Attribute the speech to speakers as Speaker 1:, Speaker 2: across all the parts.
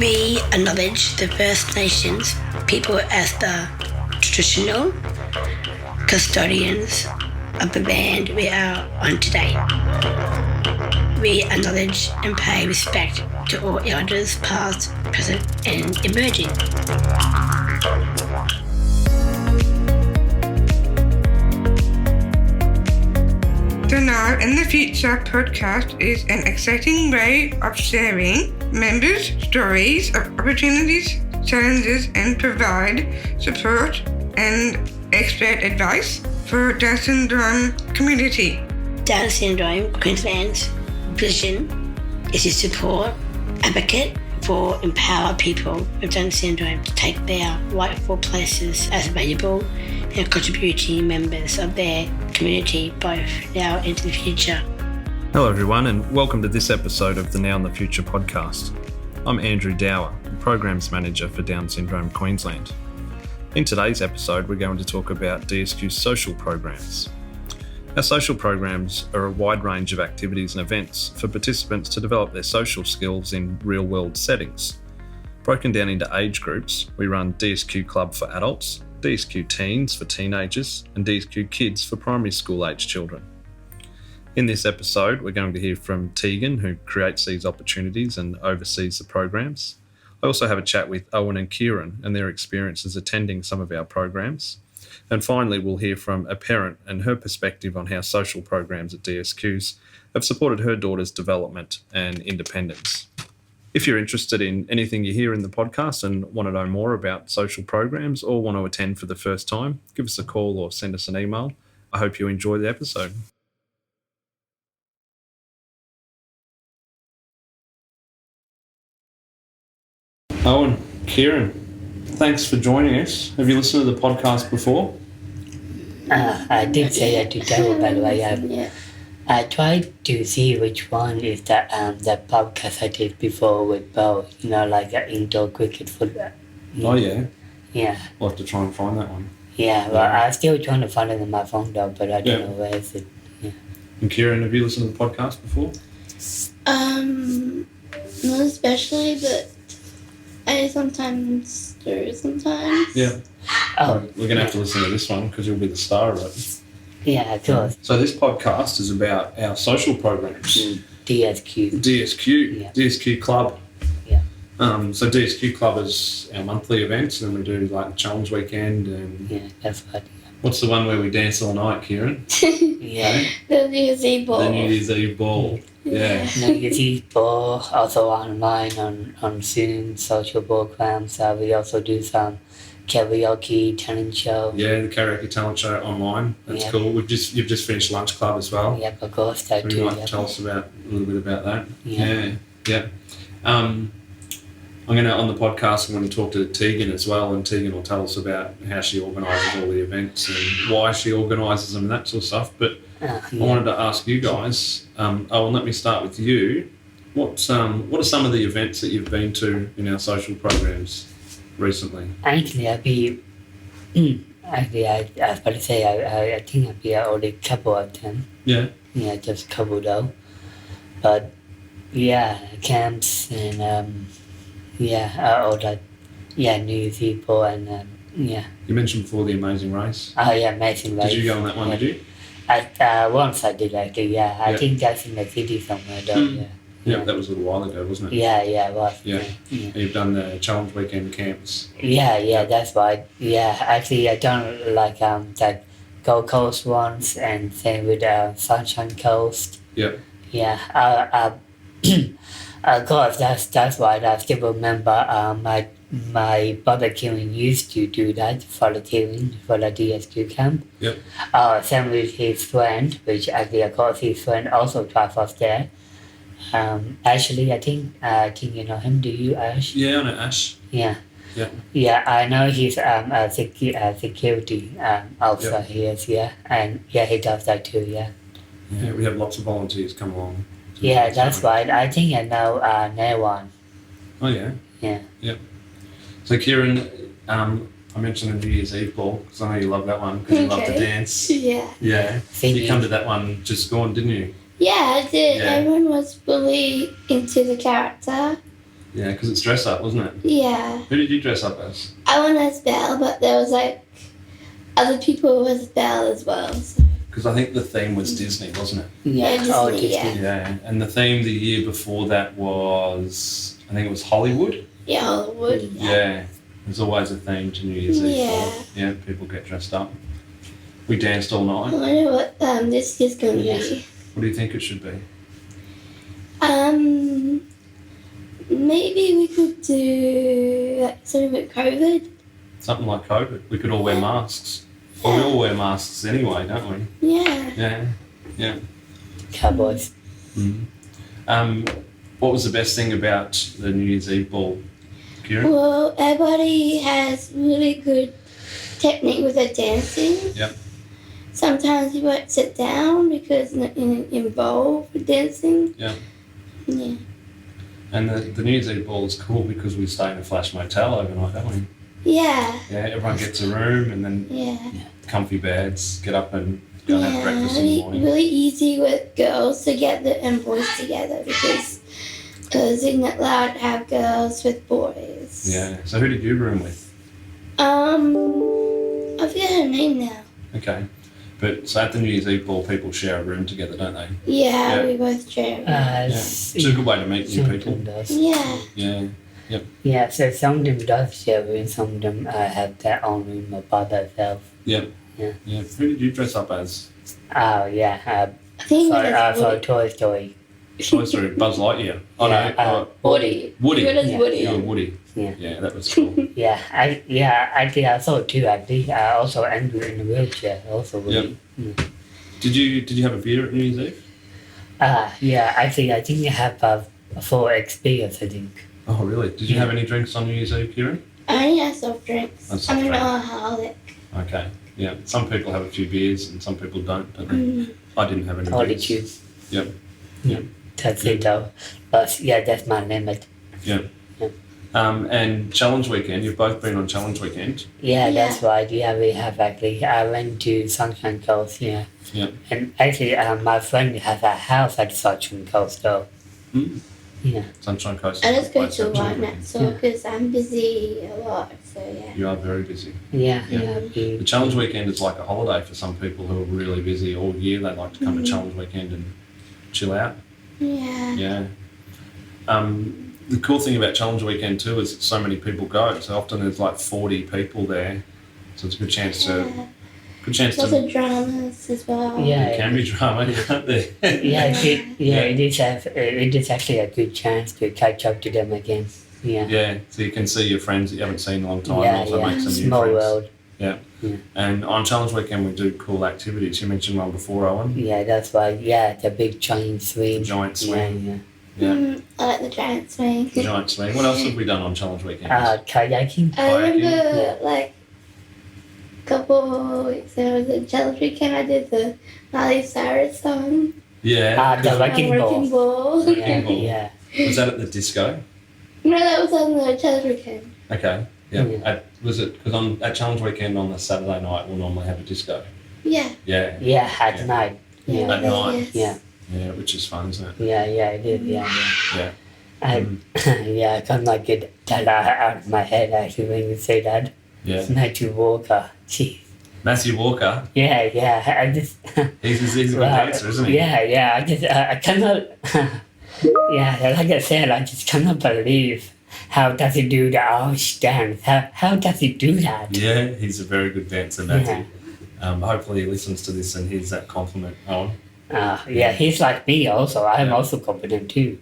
Speaker 1: We acknowledge the First Nations people as the traditional custodians of the land we are on today. We acknowledge and pay respect to all elders past, present and emerging.
Speaker 2: The Now in the Future podcast is an exciting way of sharing members' stories of opportunities, challenges, and provide support and expert advice for Down Syndrome community.
Speaker 1: Down Syndrome Queensland's vision is to support, advocate for, empower people with Down syndrome to take their rightful places as valuable and contributing members of their community both now and into the future.
Speaker 3: Hello everyone and welcome to this episode of the Now in the Future podcast. I'm Andrew Dower, the Programs Manager for Down Syndrome Queensland. In today's episode we're going to talk about DSQ social programs. Our social programs are a wide range of activities and events for participants to develop their social skills in real-world settings. Broken down into age groups, we run DSQ Club for adults, DSQ Teens for teenagers, and DSQ Kids for primary school-aged children. In this episode, we're going to hear from Teagan, who creates these opportunities and oversees the programs. I also have a chat with Eoin and Kirrin and their experiences attending some of our programs. And finally, we'll hear from a parent and her perspective on how social programs at DSQs have supported her daughter's development and independence. If you're interested in anything you hear in the podcast and want to know more about social programs or want to attend for the first time, give us a call or send us an email. I hope you enjoy the episode. Eoin, Kirrin, thanks for joining us. Have you listened to the podcast before?
Speaker 4: I did say that to Daryl, by the way.
Speaker 1: Yeah.
Speaker 4: I tried to see which one is the podcast I did before with Bo, like indoor cricket football.
Speaker 3: Oh, yeah?
Speaker 4: Yeah.
Speaker 3: We'll have to try and find that one.
Speaker 4: Yeah, well, I'm still trying to find it on my phone though, but I don't know where is it. Yeah.
Speaker 3: And Kirrin, have you listened to the podcast before?
Speaker 5: Not especially, but I sometimes do sometimes.
Speaker 3: Yeah.
Speaker 4: Oh,
Speaker 3: We're going to have to listen to this one because you'll be the star of it.
Speaker 4: yeah, of course.
Speaker 3: So this podcast is about our social programs.
Speaker 4: DSQ.
Speaker 3: DSQ.
Speaker 4: Yeah.
Speaker 3: DSQ Club.
Speaker 4: Yeah.
Speaker 3: So DSQ Club is our monthly events, and then we do like the challenge weekend. And
Speaker 4: Yeah, that's right.
Speaker 3: what's the one where we dance all night, Kirrin?
Speaker 4: Yeah.
Speaker 5: The New Year's Eve ball.
Speaker 3: The New Year's Eve ball. Yeah.
Speaker 4: Now you see Bo also online on Zoom social programs. We also do some karaoke talent show.
Speaker 3: Yeah, the karaoke talent show online. That's
Speaker 4: Yeah.
Speaker 3: cool. You've just finished lunch club as well.
Speaker 4: Yep, of course, that
Speaker 3: Would
Speaker 4: too.
Speaker 3: you like
Speaker 4: Yep.
Speaker 3: to tell us a little bit about that?
Speaker 4: Yeah.
Speaker 3: Yeah. I'm gonna on the podcast. I'm going to talk to Teagan as well, and Teagan will tell us about how she organises all the events and why she organises them and that sort of stuff. But I wanted to ask you guys. Let me start with you. What are some of the events that you've been to in our social programs recently?
Speaker 4: Actually, I was about to say, I think I'll be only a couple of them.
Speaker 3: Yeah.
Speaker 4: Yeah, just a couple though. But yeah, camps and all that. Yeah, New people and yeah.
Speaker 3: You mentioned before the Amazing Race.
Speaker 4: Oh yeah, amazing race.
Speaker 3: Did you go on that one?
Speaker 4: Yeah.
Speaker 3: Did you?
Speaker 4: Once I did actually. Yeah, I
Speaker 3: Yeah.
Speaker 4: think that's in the city somewhere though.
Speaker 3: Mm.
Speaker 4: Yeah.
Speaker 3: Yeah, that was a little while ago, wasn't it?
Speaker 4: Yeah, it was.
Speaker 3: Yeah.
Speaker 4: Yeah.
Speaker 3: And you've done the challenge weekend camps.
Speaker 4: Yeah, that's right. Yeah, actually, I done like that Gold Coast ones and same with Sunshine Coast.
Speaker 3: Yep.
Speaker 4: Yeah, of course, that's right. I still remember my brother Kevin used to do that volunteering for the DSQ camp.
Speaker 3: Yep.
Speaker 4: Same with his friend, which actually, of course, his friend also tried us there. Actually, I think you know him. Do you, Ash?
Speaker 3: Yeah, I know Ash.
Speaker 4: Yeah.
Speaker 3: Yeah.
Speaker 4: Yeah, I know he's a security officer.
Speaker 3: Yep.
Speaker 4: He is, yeah, and yeah, he does that too. Yeah.
Speaker 3: Yeah, we have lots of volunteers come along.
Speaker 4: Yeah, that's right. I think I know Newan.
Speaker 3: Oh yeah.
Speaker 4: Yeah.
Speaker 3: Yep. So Kirrin, I mentioned the New Year's Eve ball because I know you love that one because you love to dance.
Speaker 5: Yeah.
Speaker 3: Yeah.
Speaker 4: Singing.
Speaker 3: You come to that one just gone, didn't you?
Speaker 5: Yeah, I did.
Speaker 3: Yeah.
Speaker 5: Everyone was really into the character.
Speaker 3: Yeah, because it's dress up, wasn't it?
Speaker 5: Yeah.
Speaker 3: Who did you dress up as?
Speaker 5: I went as Belle, but there was like other people as Belle as well. So.
Speaker 3: Because I think the theme was Disney, wasn't it?
Speaker 5: Yeah, Disney, yeah.
Speaker 3: Yeah, and the theme the year before that was, I think it was Hollywood.
Speaker 5: Yeah, Hollywood.
Speaker 3: Yeah. There's always a theme to New Year's Eve.
Speaker 5: Yeah.
Speaker 3: Yeah, people get dressed up. We danced all
Speaker 5: I
Speaker 3: night.
Speaker 5: wonder what this is going to be.
Speaker 3: What do you think it should be?
Speaker 5: Maybe we could do like something with COVID.
Speaker 3: Something like COVID. We could all wear masks. Well, we all wear masks anyway, don't we?
Speaker 5: Yeah.
Speaker 3: Yeah.
Speaker 4: Cowboys.
Speaker 3: Mm-hmm. What was the best thing about the New Year's Eve ball, Kieran?
Speaker 5: Well, everybody has really good technique with their dancing.
Speaker 3: Yep.
Speaker 5: Sometimes you won't sit down because you're not involved with dancing.
Speaker 3: Yeah.
Speaker 5: Yeah.
Speaker 3: And the New Year's Eve ball is cool because we stay in a flash motel overnight, don't we?
Speaker 5: Yeah.
Speaker 3: Yeah, everyone gets a room and then
Speaker 5: Yeah.
Speaker 3: comfy beds, get up and go and have breakfast in the morning.
Speaker 5: Really easy with girls together and boys together because they're not allowed to have girls with boys.
Speaker 3: Yeah. So who did you room with?
Speaker 5: I forget her name now.
Speaker 3: Okay. But so at the New Year's Eve ball, people share a room together, don't they?
Speaker 5: Yeah,
Speaker 3: Yeah.
Speaker 5: we both share.
Speaker 3: It's a good way to meet new people.
Speaker 4: Does.
Speaker 5: Yeah.
Speaker 3: Yeah.
Speaker 4: Yeah, so some of them does share room, some of them have their own room about themselves.
Speaker 3: Yep.
Speaker 4: Yeah.
Speaker 3: Yeah. Who did you dress up as?
Speaker 4: Oh yeah,
Speaker 5: I think
Speaker 4: for
Speaker 5: it was
Speaker 4: Toy Story.
Speaker 3: Toy Story, Buzz Lightyear. Oh
Speaker 4: Yeah,
Speaker 3: no.
Speaker 5: Woody.
Speaker 3: Woody.
Speaker 5: You were as
Speaker 4: Yeah.
Speaker 5: Woody.
Speaker 3: You were Woody.
Speaker 4: Yeah.
Speaker 3: Yeah, that was cool.
Speaker 4: I think I saw it too. I think also Andrew in the wheelchair also. Really.
Speaker 3: Did you have a beer at New Year's Eve?
Speaker 4: Yeah, I think I have 4 experience. I think.
Speaker 3: Oh really? Did you have any drinks on New Year's Eve, Kieran?
Speaker 5: I only have soft drinks.
Speaker 3: Oh, soft
Speaker 5: I'm an
Speaker 3: drink.
Speaker 5: alcoholic.
Speaker 3: Okay. Yeah. Some people have a few beers and some people don't they?
Speaker 5: Mm.
Speaker 3: I didn't have any
Speaker 4: Only
Speaker 3: drinks.
Speaker 4: choose.
Speaker 3: Yep.
Speaker 4: That's it though. But yeah, that's my limit.
Speaker 3: And Challenge Weekend, you've both been on Challenge Weekend.
Speaker 4: Yeah, that's right. Yeah, we have actually. I went to Sunshine Coast. Yeah.
Speaker 3: Yeah.
Speaker 4: And actually, my friend has a house at Sunshine Coast though.
Speaker 3: Mm.
Speaker 4: Yeah.
Speaker 3: Sunshine Coast.
Speaker 5: I just go
Speaker 3: Quite
Speaker 5: to one
Speaker 3: Challenge
Speaker 5: next
Speaker 3: Weekend.
Speaker 5: because I'm busy a lot. So yeah.
Speaker 3: You are very busy.
Speaker 4: Yeah.
Speaker 3: Yeah.
Speaker 4: Yeah.
Speaker 3: The Challenge Weekend is like a holiday for some people who are really busy all year. They like to come to Challenge Weekend and chill out.
Speaker 5: Yeah.
Speaker 3: Yeah. The cool thing about Challenge Weekend too is so many people go. So often there's like 40 people there. So it's a good chance to
Speaker 5: Lots of dramas as well.
Speaker 4: Yeah.
Speaker 3: It can be drama, can't there?
Speaker 4: It is actually a good chance to catch up to them again. Yeah.
Speaker 3: Yeah, so you can see your friends that you haven't seen in a long time
Speaker 4: Yeah,
Speaker 3: and also
Speaker 4: yeah.
Speaker 3: make some new
Speaker 4: Small
Speaker 3: friends.
Speaker 4: world.
Speaker 3: Yeah.
Speaker 4: Yeah.
Speaker 3: And on Challenge Weekend we do cool activities. You mentioned one before, Owen.
Speaker 4: Yeah, that's why. Yeah, the big giant swing.
Speaker 3: The giant swing.
Speaker 4: Yeah.
Speaker 3: Yeah.
Speaker 5: I like the giant swing.
Speaker 3: The giant swing. What else have we done on Challenge Weekend?
Speaker 4: Kayaking.
Speaker 5: I remember like a couple weeks ago was a challenge weekend. I did the Miley Cyrus song.
Speaker 3: Yeah.
Speaker 4: The wrecking
Speaker 5: Wrecking
Speaker 4: ball.
Speaker 5: Ball.
Speaker 3: Wrecking Ball.
Speaker 4: Yeah.
Speaker 3: Was that at the disco?
Speaker 5: No, that was on the challenge weekend.
Speaker 3: Okay. Yeah.
Speaker 4: Yeah.
Speaker 3: Was it because at Challenge Weekend on the Saturday night we'll normally have a disco?
Speaker 5: Yeah.
Speaker 3: Yeah.
Speaker 4: Yeah, at night.
Speaker 5: Yeah.
Speaker 3: At night.
Speaker 4: Yeah.
Speaker 3: Yeah, which is fun, isn't it?
Speaker 4: Yeah, it is. Yeah.
Speaker 3: Yeah.
Speaker 4: I can't like get that out of my head actually when you say that.
Speaker 3: Yeah.
Speaker 4: Matthew Walker. Jeez.
Speaker 3: Matthew Walker.
Speaker 4: Yeah. I just.
Speaker 3: He's a good dancer, isn't he?
Speaker 4: Yeah. I cannot. Yeah, like I said, I just cannot believe how does he do the Irish dance. How does he do that?
Speaker 3: Yeah, he's a very good dancer, Matthew. Hopefully he listens to this and hears that compliment, Owen.
Speaker 4: Yeah, he's like me also. I'm also confident too.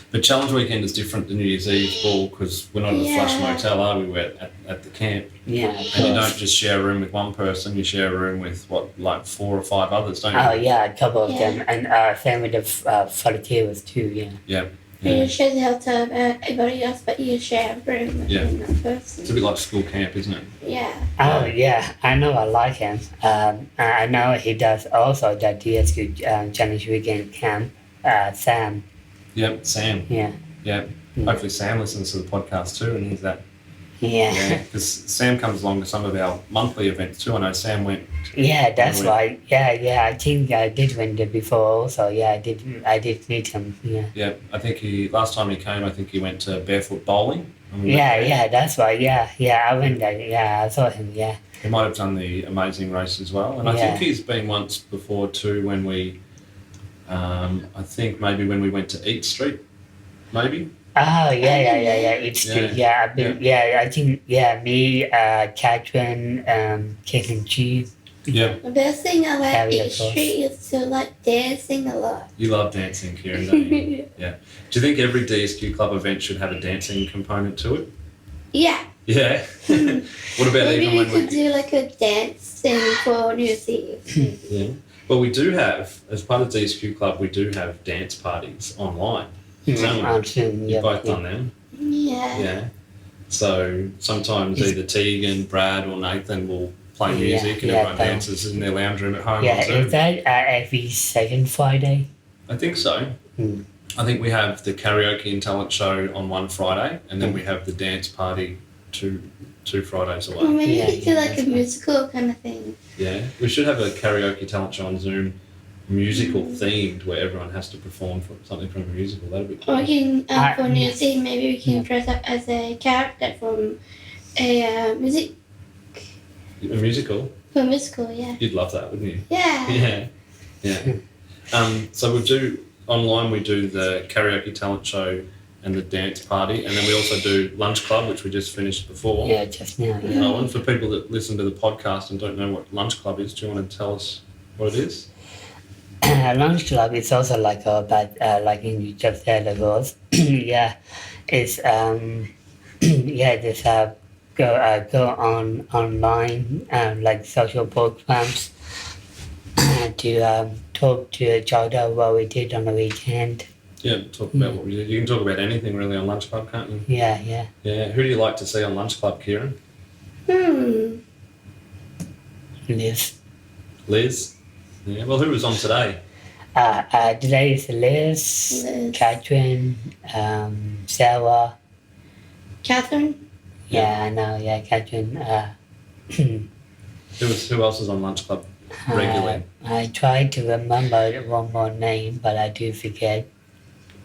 Speaker 3: But Challenge Weekend is different than New Year's Eve ball because we're not at the Flush Motel, are we? We're at the camp.
Speaker 4: Yeah.
Speaker 3: And you don't just share a room with one person, you share a room with, like 4 or 5 others, don't you?
Speaker 4: Oh, yeah, a couple of them. And same with the volunteers too, yeah.
Speaker 3: Yeah.
Speaker 5: You share the hotel everybody else, but you share a room with that person.
Speaker 3: It's a bit like school camp, isn't it?
Speaker 5: Yeah.
Speaker 4: Oh, yeah, I know I like him. I know he does also the DSQ Challenge Weekend camp, Sam.
Speaker 3: Yep, Sam.
Speaker 4: Yeah.
Speaker 3: Yeah. Hopefully Sam listens to the podcast too and hears that.
Speaker 4: Yeah.
Speaker 3: Because Sam comes along to some of our monthly events too. I know Sam went.
Speaker 4: Yeah, that's
Speaker 3: Went.
Speaker 4: right. Yeah. I think I did went there before also. Yeah, I did meet him. Yeah.
Speaker 3: Yeah, I think last time he came, I think he went to barefoot bowling. And we went
Speaker 4: Yeah,
Speaker 3: there.
Speaker 4: that's right. Yeah. I went there. Yeah, I saw him. Yeah.
Speaker 3: He might have done the amazing race as well. And I
Speaker 4: Yeah.
Speaker 3: think he's been once before too when we, I think maybe when we went to Eat Street, maybe.
Speaker 4: Oh yeah. It's true.
Speaker 3: Yeah.
Speaker 4: I've been, I think me, Catherine, Cake and Cheese.
Speaker 3: Yeah.
Speaker 5: The best thing about
Speaker 4: Carry
Speaker 5: East
Speaker 4: across.
Speaker 5: Street is to like dancing a lot.
Speaker 3: You love dancing, Kieran, don't you? Yeah. Do you think every DSQ Club event should have a dancing component to it?
Speaker 5: Yeah.
Speaker 3: Yeah. What about
Speaker 5: Maybe
Speaker 3: even
Speaker 5: we
Speaker 3: when
Speaker 5: could do like a dance thing for New Year's Eve.
Speaker 3: Yeah. Well, we do have, as part of DSQ Club, we do have dance parties online.
Speaker 4: On Zoom.
Speaker 3: You've
Speaker 4: Yeah.
Speaker 3: both done them.
Speaker 5: Yeah.
Speaker 3: Yeah. So sometimes either Teagan, Brad, or Nathan will play
Speaker 4: Yeah,
Speaker 3: music and
Speaker 4: yeah,
Speaker 3: everyone
Speaker 4: they-
Speaker 3: dances in their lounge room at home.
Speaker 4: Yeah,
Speaker 3: on Zoom.
Speaker 4: is that every second Friday?
Speaker 3: I think so.
Speaker 4: Mm.
Speaker 3: I think we have the karaoke and talent show on one Friday, and then we have the dance party two Fridays
Speaker 5: Or
Speaker 3: away.
Speaker 5: maybe
Speaker 4: Yeah,
Speaker 5: we could do
Speaker 4: yeah,
Speaker 5: like a
Speaker 4: that's right.
Speaker 5: musical kind of thing.
Speaker 3: Yeah. We should have a karaoke talent show on Zoom, musical themed, where everyone has to perform for something from a musical. That'd be
Speaker 5: Or
Speaker 3: cool.
Speaker 5: we can, for New
Speaker 4: yeah.
Speaker 5: Year's Eve, maybe we can dress up as a character from a musical.
Speaker 3: A musical?
Speaker 5: For a musical, yeah.
Speaker 3: You'd love that, wouldn't you?
Speaker 5: Yeah.
Speaker 3: Yeah. So we do online. We do the karaoke talent show and the dance party, and then we also do lunch club, which we just finished before.
Speaker 4: Yeah, just now. Yeah.
Speaker 3: Owen, for people that listen to the podcast and don't know what lunch club is, do you want to tell us what it is?
Speaker 4: Lunch club is also like like you just said it was. Yeah, it's just go on online like social programs to talk to each other what we did on the weekend.
Speaker 3: Yeah, talk about what we did. You can talk about anything really on lunch club, can't you?
Speaker 4: Yeah.
Speaker 3: Yeah. Who do you like to see on lunch club, Kieran?
Speaker 4: Liz.
Speaker 3: Liz. Yeah. Well, who was on today?
Speaker 4: Today is Liz, Catherine, Sarah.
Speaker 5: Catherine?
Speaker 4: Yeah, I know. Yeah, Catherine.
Speaker 3: Who else is on lunch club regularly?
Speaker 4: I tried to remember one more name, but I do forget.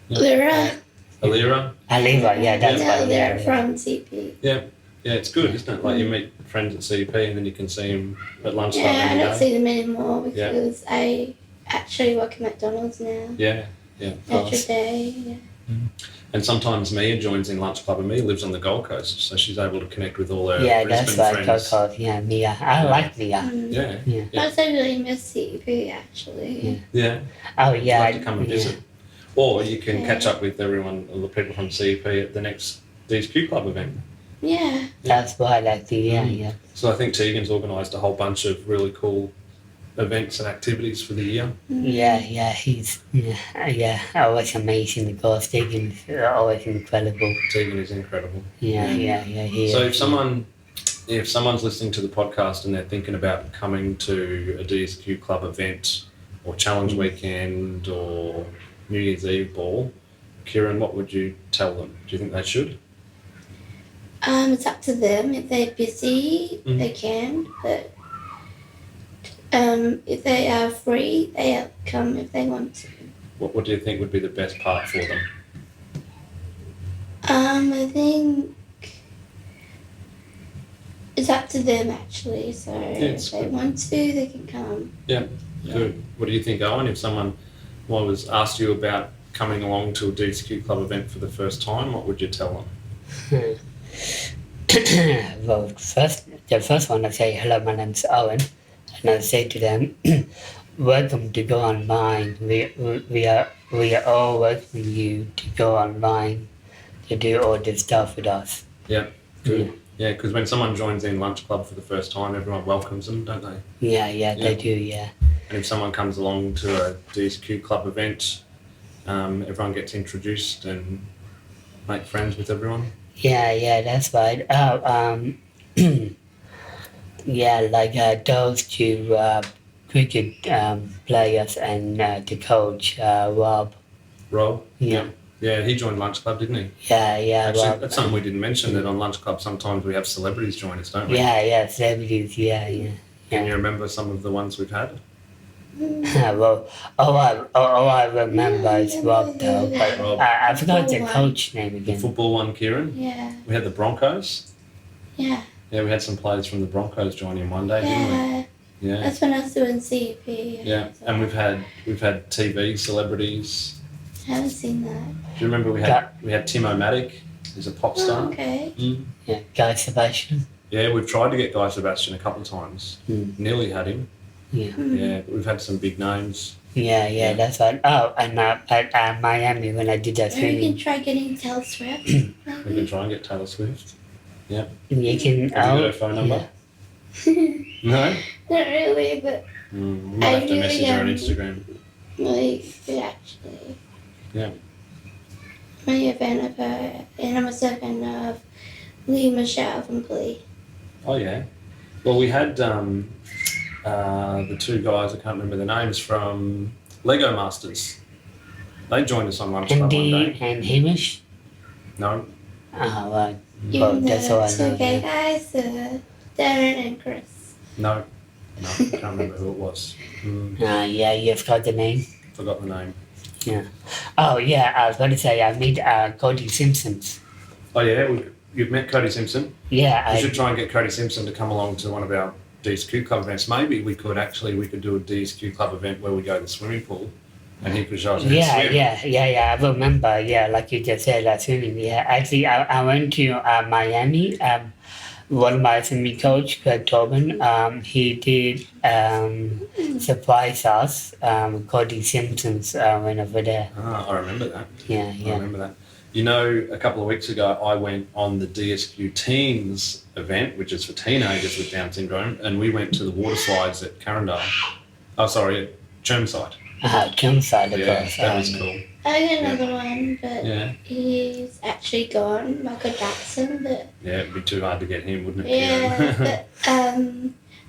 Speaker 5: Lyra?
Speaker 3: Alira.
Speaker 4: Aliva, yeah, that's
Speaker 5: Yeah,
Speaker 4: right.
Speaker 5: they're
Speaker 4: Yeah.
Speaker 5: from CP.
Speaker 3: Yeah, it's good, isn't it? Like you meet friends at CP and then you can see them at lunchtime
Speaker 5: Yeah, I
Speaker 3: every
Speaker 5: don't
Speaker 3: day.
Speaker 5: see them anymore because I actually work at McDonald's now.
Speaker 3: Yeah,
Speaker 5: Every
Speaker 3: class.
Speaker 5: day. Yeah.
Speaker 3: And sometimes Mia joins in lunch club, and Mia lives on the Gold Coast, so she's able to connect with all her
Speaker 4: Yeah, that's
Speaker 3: Brisbane
Speaker 4: right.
Speaker 3: friends.
Speaker 4: Called, yeah, Mia. I like Mia.
Speaker 3: Yeah,
Speaker 4: Yeah.
Speaker 3: Yeah.
Speaker 5: I really miss CP actually.
Speaker 3: yeah.
Speaker 4: Oh,
Speaker 3: You'd
Speaker 4: yeah.
Speaker 3: like to come and visit. Or you can catch up with everyone, all the people from CEP at the next DSQ Club event.
Speaker 5: Yeah.
Speaker 4: That's what I like to, yeah.
Speaker 3: So I think Teagan's organised a whole bunch of really cool events and activities for the year.
Speaker 4: Yeah, he's, always amazing because Teagan is always incredible.
Speaker 3: Teagan is incredible.
Speaker 4: Yeah, he
Speaker 3: So
Speaker 4: is.
Speaker 3: if someone's listening to the podcast and they're thinking about coming to a DSQ Club event or challenge weekend or New Year's Eve ball, Kieran, what would you tell them? Do you think they should?
Speaker 5: It's up to them. If they're busy, they can. But if they are free, they come if they want to.
Speaker 3: What do you think would be the best part for them?
Speaker 5: I think it's up to them actually. So
Speaker 3: it's
Speaker 5: if they
Speaker 3: good.
Speaker 5: want to, they can come.
Speaker 3: Yeah, good. What do you think, Owen? If someone was asked you about coming along to a DSQ Club event for the first time, what would you tell them?
Speaker 4: Well, the first one I say, hello, my name's Owen. And I say to them, welcome to go online. We are all welcoming you to go online to do all this stuff with us.
Speaker 3: Yeah, good. Yeah, because when someone joins in Lunch Club for the first time, everyone welcomes them, don't they?
Speaker 4: Yeah, they do, yeah.
Speaker 3: And if someone comes along to a DSQ Club event, everyone gets introduced and make friends with everyone.
Speaker 4: Yeah, that's right. Those two cricket players and the coach, Rob.
Speaker 3: Rob?
Speaker 4: Yeah.
Speaker 3: Yeah, he joined Lunch Club, didn't he?
Speaker 4: Yeah.
Speaker 3: Actually, that's something we didn't mention, that on Lunch Club sometimes we have celebrities join us, don't we?
Speaker 4: Yeah, celebrities, yeah.
Speaker 3: Can you remember some of the ones we've had?
Speaker 4: Well, all I remember is Rob, though, but
Speaker 3: Rob.
Speaker 4: I forgot the coach name
Speaker 3: The
Speaker 4: again.
Speaker 3: football one, Kieran.
Speaker 5: Yeah.
Speaker 3: We had the Broncos.
Speaker 5: Yeah.
Speaker 3: Yeah, we had some players from the Broncos join in one day, didn't we? Yeah.
Speaker 5: That's when I was doing CP.
Speaker 3: Yeah, and we've had TV celebrities.
Speaker 5: I haven't seen that.
Speaker 3: Do you remember we had Tim O'Matic? He's a pop star.
Speaker 5: Oh, okay.
Speaker 4: Yeah, Guy Sebastian.
Speaker 3: Yeah, we've tried to get Guy Sebastian a couple of times. Nearly had him.
Speaker 4: Yeah.
Speaker 3: Yeah, but we've had some big names.
Speaker 4: Yeah, that's right. Oh, and at Miami when I did that
Speaker 5: Maybe we
Speaker 4: swimming.
Speaker 5: can try getting Taylor Swift.
Speaker 3: We can try and get Taylor Swift. Yeah.
Speaker 4: You can.
Speaker 3: Have you got her phone number? No?
Speaker 5: Not really, but
Speaker 3: We might have to message her on Instagram.
Speaker 5: actually.
Speaker 3: Yeah.
Speaker 5: I'm a fan of her, and I'm also a fan of Lee Michelle from Glee.
Speaker 3: Oh, yeah. Well, we had the two guys, I can't remember their names, from Lego Masters. They joined us on Lunch Club one day.
Speaker 4: And Hamish.
Speaker 3: No.
Speaker 4: Oh, right.
Speaker 5: Even
Speaker 4: That's all I
Speaker 5: the
Speaker 4: know.
Speaker 5: two gay guys, Darren and Chris.
Speaker 3: No, I can't remember who it was.
Speaker 4: Yeah, you've got the name.
Speaker 3: Forgot the name.
Speaker 4: Yeah. Oh, yeah, I was going to say I met Cody Simpsons.
Speaker 3: Oh, yeah? You've met Cody Simpson?
Speaker 4: Yeah.
Speaker 3: We should try and get Cody Simpson to come along to one of our DSQ Club events. Maybe we could do a DSQ Club event where we go to the swimming pool and he could show us how to swim.
Speaker 4: Yeah, I remember, like you just said, swimming. Yeah, actually, I went to Miami. One of my swimming coach, Greg Tobin, he did surprise us, Cody Simpsons, went over there.
Speaker 3: Ah, I remember that.
Speaker 4: Yeah.
Speaker 3: I remember that. You know, a couple of weeks ago, I went on the DSQ Teens event, which is for teenagers with Down syndrome, and we went to the water slides at Carindale. Oh, sorry, at Chermside.
Speaker 4: Chermside, of course.
Speaker 3: That was cool.
Speaker 5: I got another one, but
Speaker 3: Yeah.
Speaker 5: he's actually gone, Michael Jackson, but
Speaker 3: Yeah, it'd be too hard to get him, wouldn't it?
Speaker 5: yeah,
Speaker 3: Kieran?
Speaker 5: but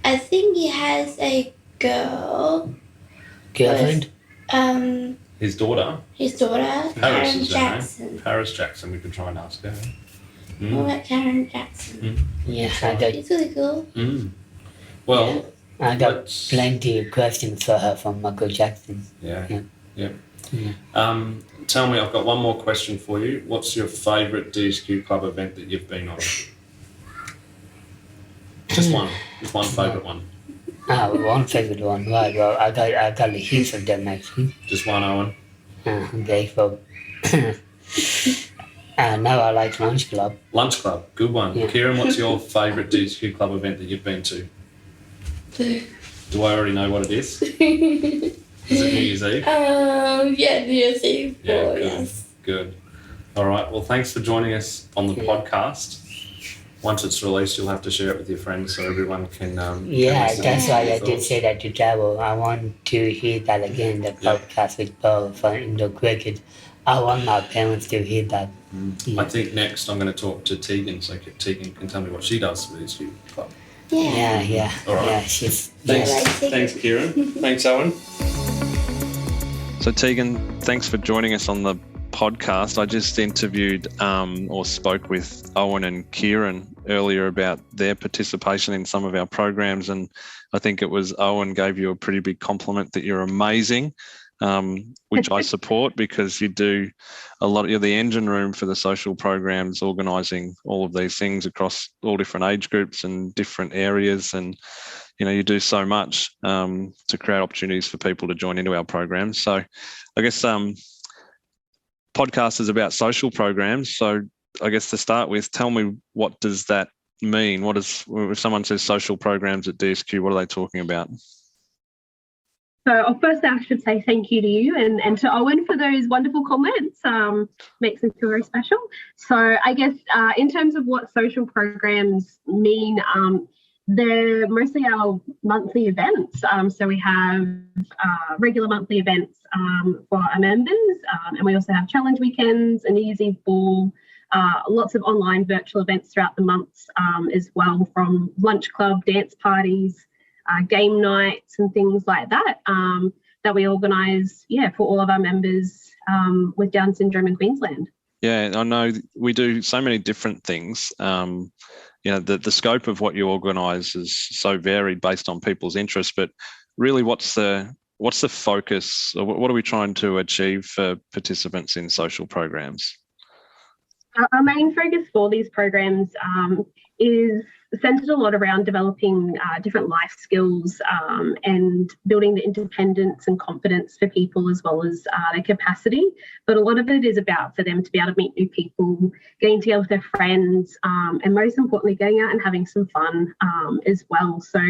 Speaker 5: I think he has a
Speaker 4: Girlfriend?
Speaker 3: His daughter,
Speaker 5: his daughter,
Speaker 3: Paris
Speaker 5: Karen
Speaker 3: is her
Speaker 5: Jackson.
Speaker 3: name. Paris Jackson, we could try and ask her.
Speaker 5: What about Karen Jackson?
Speaker 4: Yeah, I got,
Speaker 5: He's really cool.
Speaker 3: Well,
Speaker 4: I got
Speaker 3: let's-
Speaker 4: plenty of questions for her from Michael Jackson.
Speaker 3: Yeah. Tell me, I've got one more question for you. What's your favourite DSQ Club event that you've been on? Just one favourite one.
Speaker 4: One favorite one. Right, well, I got a heap of them actually.
Speaker 3: Just one, Owen.
Speaker 4: Okay, well, now I like Lunch Club.
Speaker 3: Lunch Club, good one.
Speaker 4: Yeah.
Speaker 3: Kieran, what's your favourite DSQ Club event that you've been to? Do I already know what it is? Is it New Year's Eve?
Speaker 5: Yeah, New Year's Eve.
Speaker 3: Yeah, good.
Speaker 5: Yes.
Speaker 3: Good. All right. Well, thanks for joining us on the podcast. Once it's released, you'll have to share it with your friends so everyone can.
Speaker 4: Yeah,
Speaker 3: listen
Speaker 4: that's
Speaker 3: to
Speaker 4: why
Speaker 3: your
Speaker 4: I did
Speaker 3: thoughts.
Speaker 4: say that to travel. I want to hear that again, the podcast with Paul for indoor cricket. I want my parents to hear that.
Speaker 3: I think next I'm going to talk to Teagan, so Teagan can tell me what she does for the DSQ Club.
Speaker 5: Yeah.
Speaker 3: All right.
Speaker 4: Yeah, she's.
Speaker 3: Thanks,
Speaker 5: Yeah, like Teagan.
Speaker 3: thanks, Kieran. Thanks, Owen. So, Teagan, thanks for joining us on the podcast. I just interviewed or spoke with Eoin and Kirrin earlier about their participation in some of our programs, and I think it was Eoin gave you a pretty big compliment that you're amazing, which I support because you do a lot. You're the engine room for the social programs, organising all of these things across all different age groups and different areas, and you do so much to create opportunities for people to join into our programs. So I guess podcast is about social programs. So I guess to start with, tell me, what does that mean? What is, if someone says social programs at DSQ, what are they talking about?
Speaker 6: So firstly, I should say thank you to you and to Owen for those wonderful comments. Makes me feel very special. So I guess in terms of what social programs mean, they're mostly our monthly events. So we have regular monthly events for our members, and we also have challenge weekends, a New Year's Eve ball, lots of online virtual events throughout the months as well, from lunch club, dance parties, game nights and things like that. that we organise, for all of our members with Down syndrome in Queensland.
Speaker 3: Yeah, I know we do so many different things. The scope of what you organise is so varied based on people's interests, but really what's the focus, or what are we trying to achieve for participants in social programs?
Speaker 6: Our main focus for these programs is centred a lot around developing different life skills and building the independence and confidence for people, as well as their capacity. But a lot of it is about for them to be able to meet new people, getting together with their friends, and most importantly, getting out and having some fun as well. So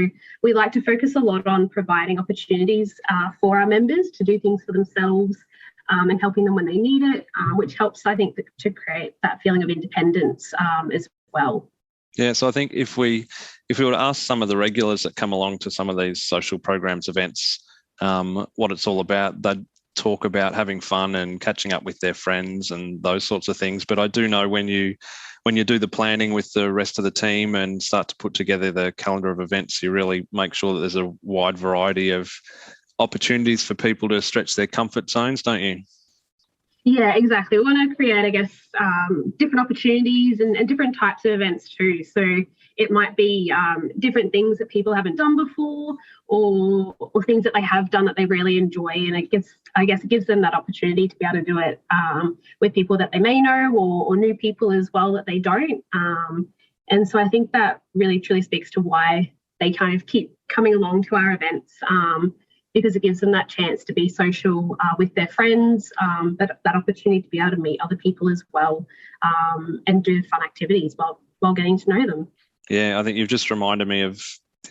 Speaker 6: we like to focus a lot on providing opportunities for our members to do things for themselves, and helping them when they need it, which helps, I think, to create that feeling of independence as well.
Speaker 3: Yeah, so I think if we were to ask some of the regulars that come along to some of these social programs events what it's all about, they'd talk about having fun and catching up with their friends and those sorts of things. But I do know when you do the planning with the rest of the team and start to put together the calendar of events, you really make sure that there's a wide variety of opportunities for people to stretch their comfort zones, don't you?
Speaker 6: Yeah, exactly. We want to create, I guess, different opportunities and different types of events too. So it might be different things that people haven't done before, or things that they have done that they really enjoy, and it gives them that opportunity to be able to do it with people that they may know, or new people as well that they don't. And so I think that really truly speaks to why they kind of keep coming along to our events. Because it gives them that chance to be social with their friends, that opportunity to be able to meet other people as well, and do fun activities while getting to know them.
Speaker 3: Yeah, I think you've just reminded me of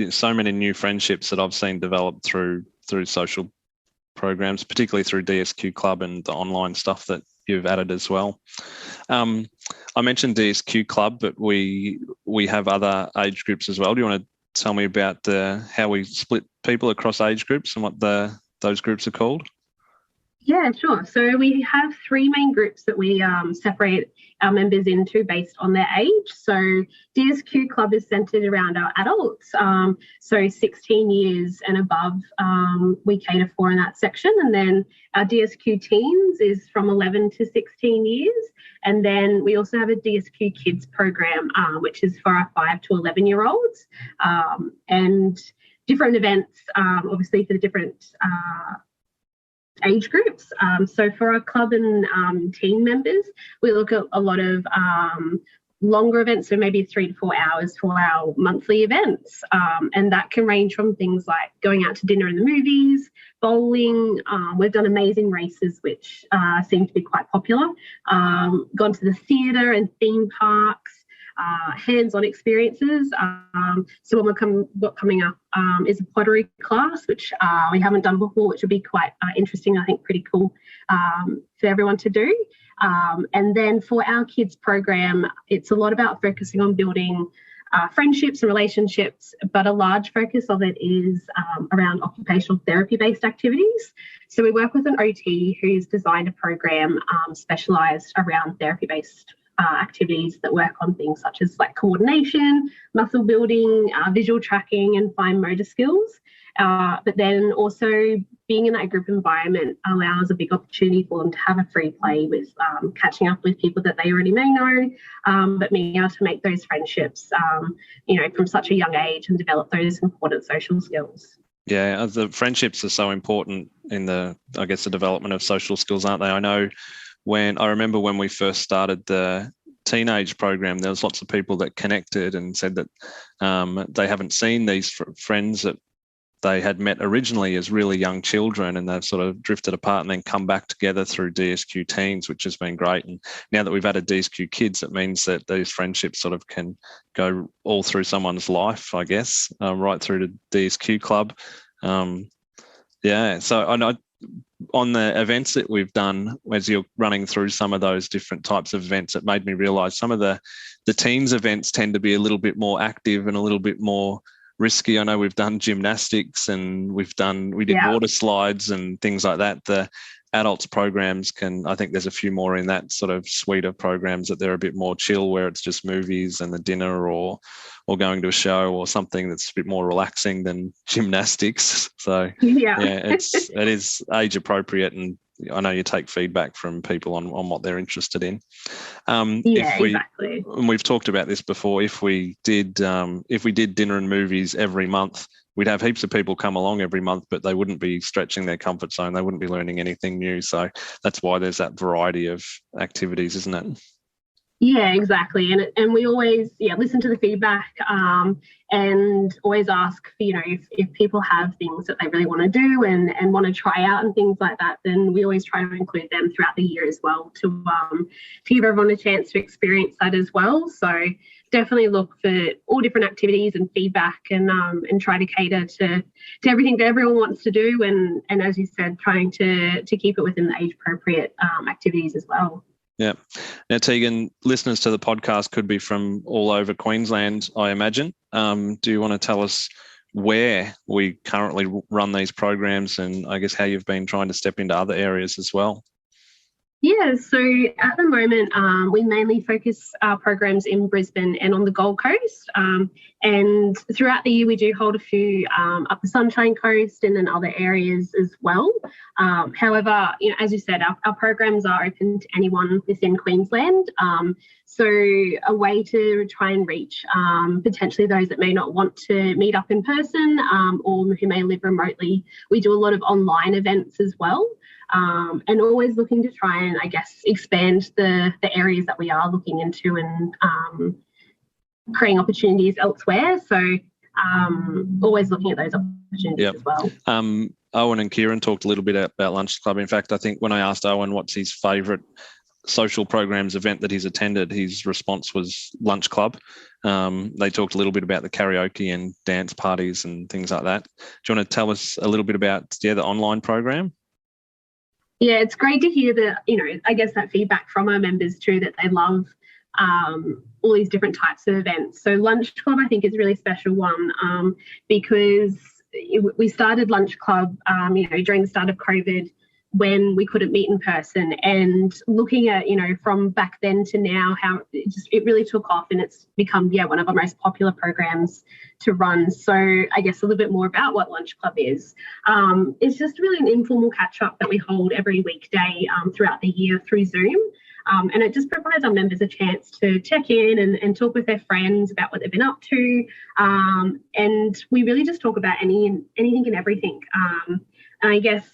Speaker 3: so many new friendships that I've seen develop through social programs, particularly through DSQ Club and the online stuff that you've added as well. I mentioned DSQ Club, but we have other age groups as well. Do you want to tell me about how we split people across age groups and what those groups are called?
Speaker 6: Yeah, sure. So we have three main groups that we separate our members into based on their age. So DSQ Club is centred around our adults, so 16 years and above we cater for in that section. And then our DSQ Teens is from 11 to 16 years. And then we also have a DSQ Kids program, which is for our 5 to 11-year-olds. And different events, obviously, for the different age groups. So for our club and teen members, we look at a lot of longer events, so maybe 3 to 4 hours for our monthly events. And that can range from things like going out to dinner in the movies, bowling. We've done amazing races, which seem to be quite popular. Gone to the theatre and theme parks. Hands-on experiences. So when coming up is a pottery class, which we haven't done before, which would be quite interesting, I think pretty cool for everyone to do. And then for our kids program, it's a lot about focusing on building friendships and relationships, but a large focus of it is around occupational therapy-based activities. So we work with an OT who's designed a program specialised around therapy-based activities that work on things such as like coordination, muscle building, visual tracking and fine motor skills. But then also being in that group environment allows a big opportunity for them to have a free play with catching up with people that they already may know, but being able to make those friendships, from such a young age and develop those important social skills.
Speaker 3: Yeah, the friendships are so important in the development of social skills, aren't they? I remember when we first started the teenage program, there was lots of people that connected and said that they haven't seen these friends that they had met originally as really young children, and they've sort of drifted apart and then come back together through DSQ Teens, which has been great. And now that we've added DSQ Kids, it means that these friendships sort of can go all through someone's life, I guess, right through to DSQ Club. So I know on the events that we've done, as you're running through some of those different types of events, it made me realise some of the teens events tend to be a little bit more active and a little bit more risky. I know we've done gymnastics and we did water slides and things like that. adults programs I think there's a few more in that sort of suite of programs that they're a bit more chill, where it's just movies and the dinner or going to a show or something that's a bit more relaxing than gymnastics. So
Speaker 6: Yeah,
Speaker 3: it is age appropriate, and I know you take feedback from people on what they're interested in.
Speaker 6: Exactly.
Speaker 3: And we've talked about this before. If we did dinner and movies every month, we'd have heaps of people come along every month, but they wouldn't be stretching their comfort zone. They wouldn't be learning anything new. So that's why there's that variety of activities, isn't it?
Speaker 6: Yeah, exactly. And we always listen to the feedback and always ask, if people have things that they really want to do and want to try out and things like that, then we always try to include them throughout the year as well to give everyone a chance to experience that as well. So definitely look for all different activities and feedback and try to cater to everything that everyone wants to do. And as you said, trying to keep it within the age appropriate activities as well.
Speaker 3: Yeah. Now, Teagan, listeners to the podcast could be from all over Queensland, I imagine. Do you want to tell us where we currently run these programs and I guess how you've been trying to step into other areas as well?
Speaker 6: Yeah, so at the moment, we mainly focus our programs in Brisbane and on the Gold Coast. And throughout the year, we do hold a few up the Sunshine Coast and then other areas as well. However, as you said, our programs are open to anyone within Queensland. So a way to try and reach potentially those that may not want to meet up in person or who may live remotely, we do a lot of online events as well. And always looking to try and, I guess, expand the areas that we are looking into and creating opportunities elsewhere. So always looking at those opportunities as well.
Speaker 3: Eoin and Kirrin talked a little bit about Lunch Club. In fact, I think when I asked Eoin what's his favourite social programs event that he's attended, his response was Lunch Club. They talked a little bit about the karaoke and dance parties and things like that. Do you want to tell us a little bit about the online program?
Speaker 6: Yeah, it's great to hear that, I guess that feedback from our members too, that they love all these different types of events. So Lunch Club, I think, is a really special one because we started Lunch Club, during the start of COVID when we couldn't meet in person, and looking at, from back then to now, how it really took off and it's become, one of our most popular programs to run. So I guess a little bit more about what Lunch Club is. It's just really an informal catch-up that we hold every weekday throughout the year through Zoom. And it just provides our members a chance to check in and talk with their friends about what they've been up to. And we really just talk about anything and everything. And I guess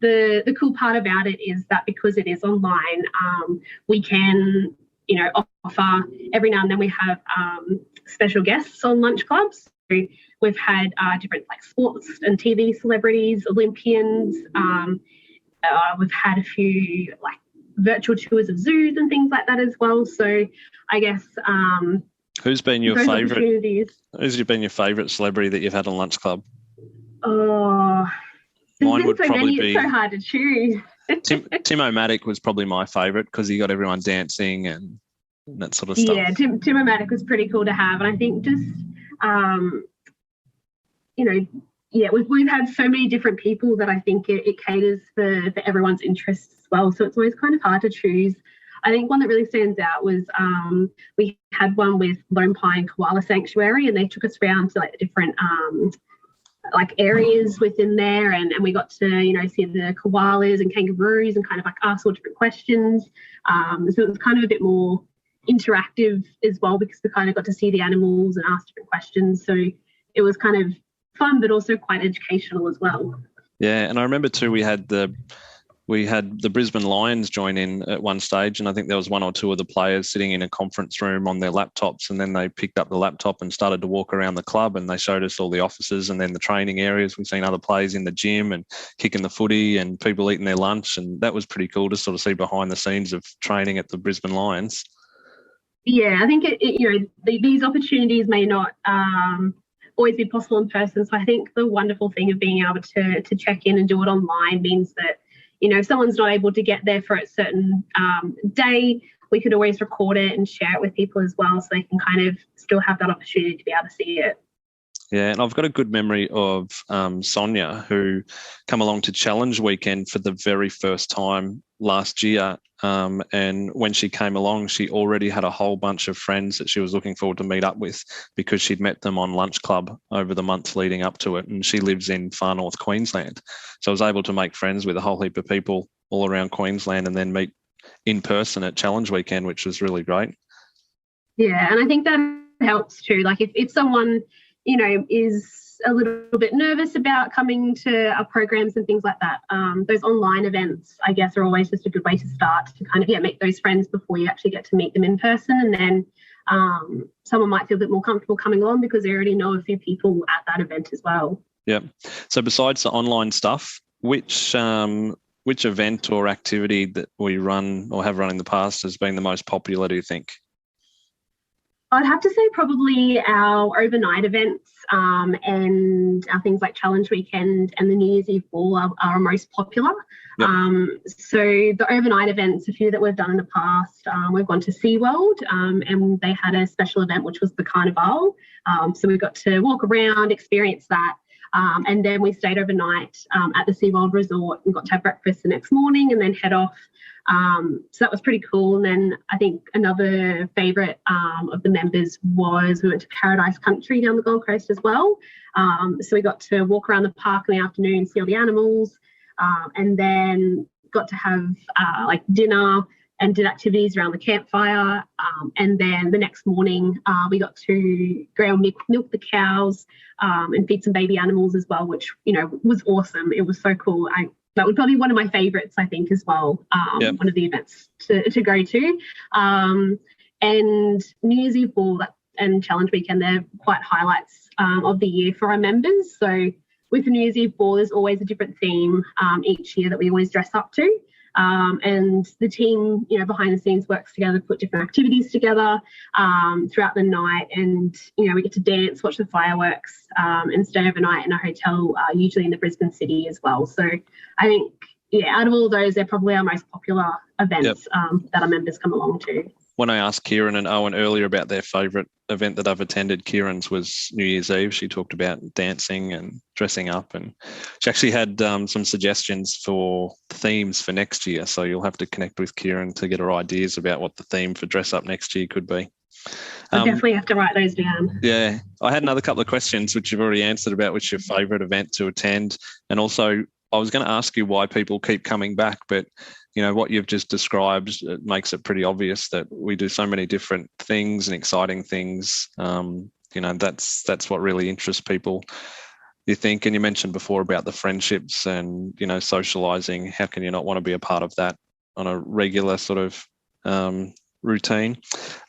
Speaker 6: the cool part about it is that because it is online, we can, offer every now and then we have special guests on Lunch Clubs. So we've had different sports and TV celebrities, Olympians. We've had a few virtual tours of zoos and things like that as well. So I guess
Speaker 3: who's been your favourite? Who's been your favourite celebrity that you've had on Lunch Club?
Speaker 6: Oh,
Speaker 3: mine would probably
Speaker 6: be. It's so hard to choose.
Speaker 3: Tim O'Matic was probably my favourite because he got everyone dancing and that sort of stuff.
Speaker 6: Yeah, Tim O'Matic was pretty cool to have, and I think just we've had so many different people that I think it caters for everyone's interests as well. So it's always kind of hard to choose. I think one that really stands out was we had one with Lone Pine Koala Sanctuary, and they took us around to the different areas within there, and we got to see the koalas and kangaroos and kind of ask all different questions. So it was kind of a bit more interactive as well because we kind of got to see the animals and ask different questions. So it was kind of fun but also quite educational as well.
Speaker 3: Yeah, and I remember too we had the Brisbane Lions join in at one stage, and I think there was one or two of the players sitting in a conference room on their laptops, and then they picked up the laptop and started to walk around the club, and they showed us all the offices and then the training areas. We've seen other players in the gym and kicking the footy and people eating their lunch, and that was pretty cool to sort of see behind the scenes of training at the Brisbane Lions.
Speaker 6: Yeah, I think these opportunities may not always be possible in person, so I think the wonderful thing of being able to check in and do it online means that if someone's not able to get there for a certain day, we could always record it and share it with people as well, so they can kind of still have that opportunity to be able to see it.
Speaker 3: Yeah, and I've got a good memory of Sonia, who come along to Challenge Weekend for the very first time last year. And when she came along, she already had a whole bunch of friends that she was looking forward to meet up with because she'd met them on Lunch Club over the months leading up to it. And she lives in far north Queensland. So I was able to make friends with a whole heap of people all around Queensland and then meet in person at Challenge Weekend, which was really great.
Speaker 6: Yeah, and I think that helps too. Like if someone, is a little bit nervous about coming to our programs and things like that, those online events, I guess, are always just a good way to start to kind of make those friends before you actually get to meet them in person. And then someone might feel a bit more comfortable coming along because they already know a few people at that event as well.
Speaker 3: Yeah. So besides the online stuff, which event or activity that we run or have run in the past has been the most popular, do you think?
Speaker 6: I'd have to say probably our overnight events and our things like Challenge Weekend and the New Year's Eve Ball are our most popular.
Speaker 3: Yep.
Speaker 6: So the overnight events, a few that we've done in the past, we've gone to SeaWorld and they had a special event which was the Carnival. So we got to walk around, experience that. And then we stayed overnight at the SeaWorld Resort and got to have breakfast the next morning and then head off. So that was pretty cool. And then I think another favourite of the members was we went to Paradise Country down the Gold Coast as well. So we got to walk around the park in the afternoon, see all the animals, and then got to have dinner and did activities around the campfire. And then the next morning we got to go milk the cows and feed some baby animals as well, which, was awesome. It was so cool. That would probably be one of my favourites, I think, as well, one of the events to go to. And New Year's Eve Ball and Challenge Weekend, they're quite highlights of the year for our members. So with the New Year's Eve Ball, there's always a different theme each year that we always dress up to. And the team, behind the scenes works together to put different activities together throughout the night. And, we get to dance, watch the fireworks and stay overnight in a hotel, usually in the Brisbane city as well. So I think, out of all those, they're probably our most popular events that our members come along to.
Speaker 3: When I asked Kieran and Owen earlier about their favourite event that I've attended, Kieran's was New Year's Eve. She talked about dancing and dressing up, and she actually had some suggestions for themes for next year. So you'll have to connect with Kieran to get her ideas about what the theme for dress up next year could be.
Speaker 6: I definitely have to write those down.
Speaker 3: Yeah. I had another couple of questions which you've already answered about what's your favourite event to attend. And also I was going to ask you why people keep coming back, but what you've just described, it makes it pretty obvious that we do so many different things and exciting things. That's what really interests people, you think. And you mentioned before about the friendships and, socialising. How can you not want to be a part of that on a regular sort of routine?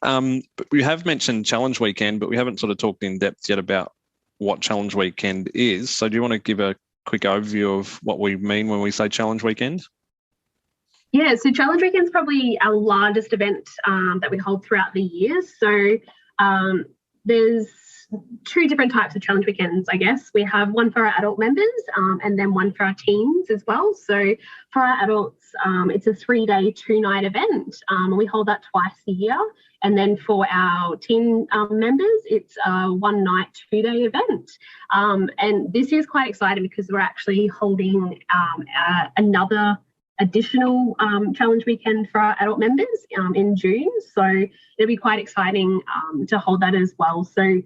Speaker 3: But we have mentioned Challenge Weekend, but we haven't sort of talked in depth yet about what Challenge Weekend is. So do you want to give a quick overview of what we mean when we say Challenge Weekend?
Speaker 6: Yeah, so Challenge Weekend is probably our largest event that we hold throughout the year. So there's two different types of Challenge Weekends, I guess. We have one for our adult members and then one for our teens as well. So for our adults, it's a 3-day, 2-night event. And we hold that twice a year. And then for our teen members, it's a 1-night, 2-day event. And this year's quite exciting because we're actually holding another additional Challenge Weekend for our adult members in June. So it'll be quite exciting to hold that as well. So